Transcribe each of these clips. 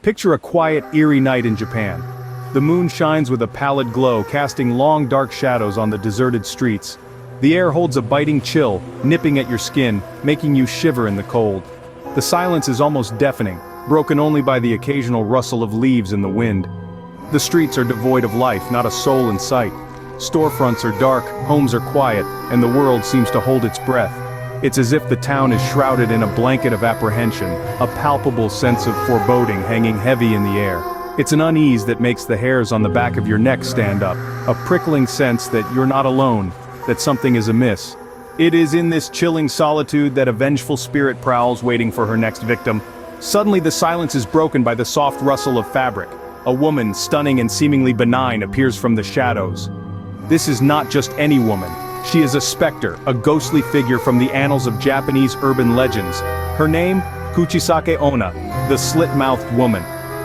Picture a quiet, eerie night in Japan. The moon shines with a pallid glow, casting long dark shadows on the deserted streets. The air holds a biting chill, nipping at your skin, making you shiver in the cold. The silence is almost deafening, broken only by the occasional rustle of leaves in the wind. The streets are devoid of life, not a soul in sight. Storefronts are dark, homes are quiet, and the world seems to hold its breath. It's as if the town is shrouded in a blanket of apprehension, a palpable sense of foreboding hanging heavy in the air. It's an unease that makes the hairs on the back of your neck stand up, a prickling sense that you're not alone, that something is amiss. It is in this chilling solitude that a vengeful spirit prowls, waiting for her next victim. Suddenly the silence is broken by the soft rustle of fabric. A woman, stunning and seemingly benign, appears from the shadows. This is not just any woman. She is a specter, a ghostly figure from the annals of Japanese urban legends. Her name, Kuchisake-Onna, the slit-mouthed woman.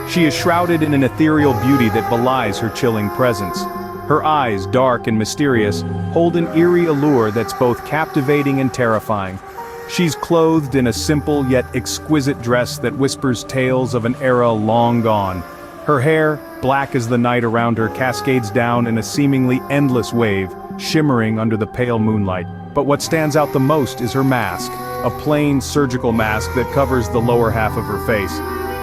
She is shrouded in an ethereal beauty that belies her chilling presence. Her eyes, dark and mysterious, hold an eerie allure that's both captivating and terrifying. She's clothed in a simple yet exquisite dress that whispers tales of an era long gone. Her hair, black as the night around her, cascades down in a seemingly endless wave, shimmering under the pale moonlight. But what stands out the most is her mask, a plain surgical mask that covers the lower half of her face.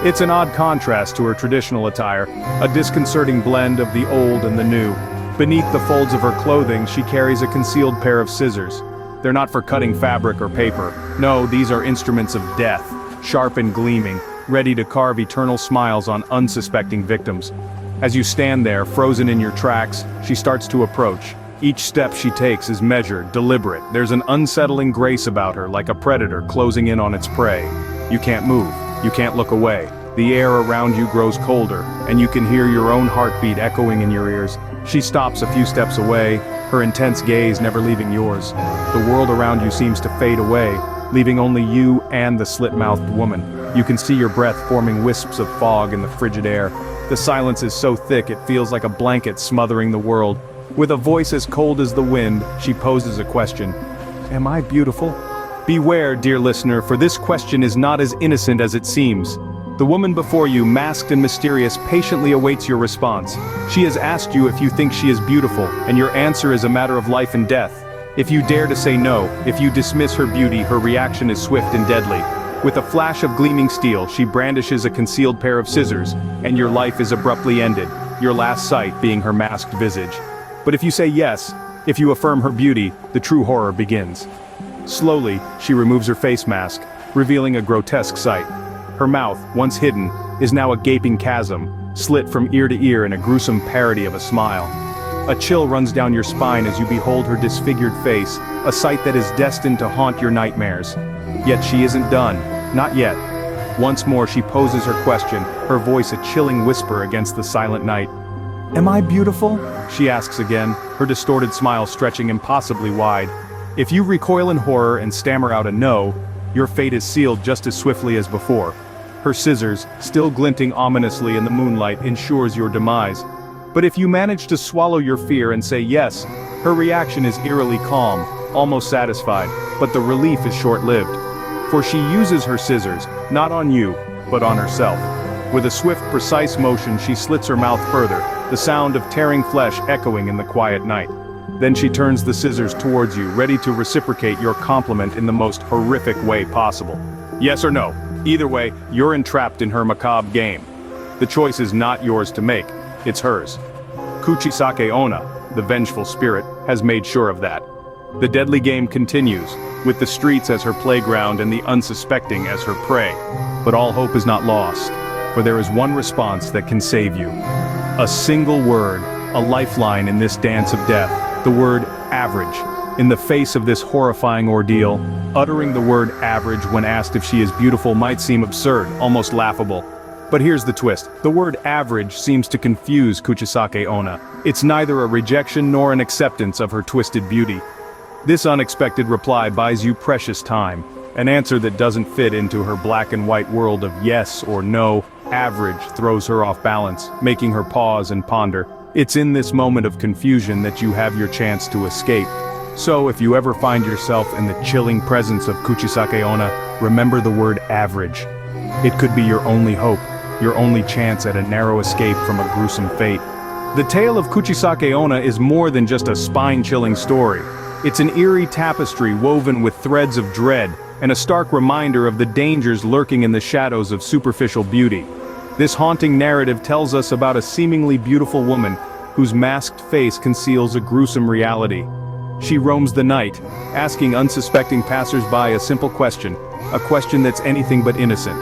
It's an odd contrast to her traditional attire, a disconcerting blend of the old and the new. Beneath the folds of her clothing, she carries a concealed pair of scissors. They're not for cutting fabric or paper. No, these are instruments of death, sharp and gleaming, ready to carve eternal smiles on unsuspecting victims. As you stand there, frozen in your tracks, she starts to approach. Each step she takes is measured, deliberate. There's an unsettling grace about her, like a predator closing in on its prey. You can't move. You can't look away. The air around you grows colder, and you can hear your own heartbeat echoing in your ears. She stops a few steps away, her intense gaze never leaving yours. The world around you seems to fade away, leaving only you and the slit-mouthed woman. You can see your breath forming wisps of fog in the frigid air. The silence is so thick it feels like a blanket smothering the world. With a voice as cold as the wind, she poses a question. Am I beautiful? Beware, dear listener, for this question is not as innocent as it seems. The woman before you, masked and mysterious, patiently awaits your response. She has asked you if you think she is beautiful, and your answer is a matter of life and death. If you dare to say no, if you dismiss her beauty, her reaction is swift and deadly. With a flash of gleaming steel, she brandishes a concealed pair of scissors, and your life is abruptly ended, your last sight being her masked visage. But if you say yes, if you affirm her beauty, the true horror begins. Slowly, she removes her face mask, revealing a grotesque sight. Her mouth, once hidden, is now a gaping chasm, slit from ear to ear in a gruesome parody of a smile. A chill runs down your spine as you behold her disfigured face, a sight that is destined to haunt your nightmares. Yet she isn't done, not yet. Once more she poses her question, her voice a chilling whisper against the silent night. Am I beautiful? She asks again, her distorted smile stretching impossibly wide. If you recoil in horror and stammer out a no, your fate is sealed just as swiftly as before. Her scissors, still glinting ominously in the moonlight, ensures your demise. But if you manage to swallow your fear and say yes, her reaction is eerily calm, almost satisfied, but the relief is short-lived. For she uses her scissors, not on you, but on herself. With a swift, precise motion, she slits her mouth further, the sound of tearing flesh echoing in the quiet night. Then she turns the scissors towards you, ready to reciprocate your compliment in the most horrific way possible. Yes or no? Either way, you're entrapped in her macabre game. The choice is not yours to make, it's hers. Kuchisake-Onna, the vengeful spirit, has made sure of that. The deadly game continues, with the streets as her playground and the unsuspecting as her prey. But all hope is not lost, for there is one response that can save you. A single word, a lifeline in this dance of death, the word average. In the face of this horrifying ordeal, uttering the word average when asked if she is beautiful might seem absurd, almost laughable. But here's the twist. The word average seems to confuse Kuchisake-Onna. It's neither a rejection nor an acceptance of her twisted beauty. This unexpected reply buys you precious time, an answer that doesn't fit into her black and white world of yes or no. Average throws her off balance, making her pause and ponder. It's in this moment of confusion that you have your chance to escape. So if you ever find yourself in the chilling presence of Kuchisake-Onna, remember the word average. It could be your only hope, your only chance at a narrow escape from a gruesome fate. The tale of Kuchisake-Onna is more than just a spine-chilling story. It's an eerie tapestry woven with threads of dread, and a stark reminder of the dangers lurking in the shadows of superficial beauty. This haunting narrative tells us about a seemingly beautiful woman whose masked face conceals a gruesome reality. She roams the night, asking unsuspecting passers-by a simple question, a question that's anything but innocent.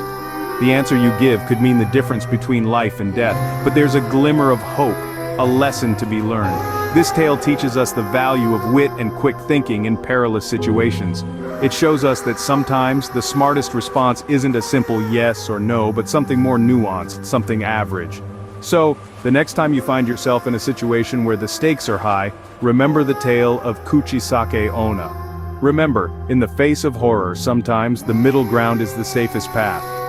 The answer you give could mean the difference between life and death, but there's a glimmer of hope, a lesson to be learned. This tale teaches us the value of wit and quick thinking in perilous situations. It shows us that sometimes the smartest response isn't a simple yes or no, but something more nuanced, something average. So, the next time you find yourself in a situation where the stakes are high, remember the tale of Kuchisake-Onna. Remember, in the face of horror, sometimes the middle ground is the safest path.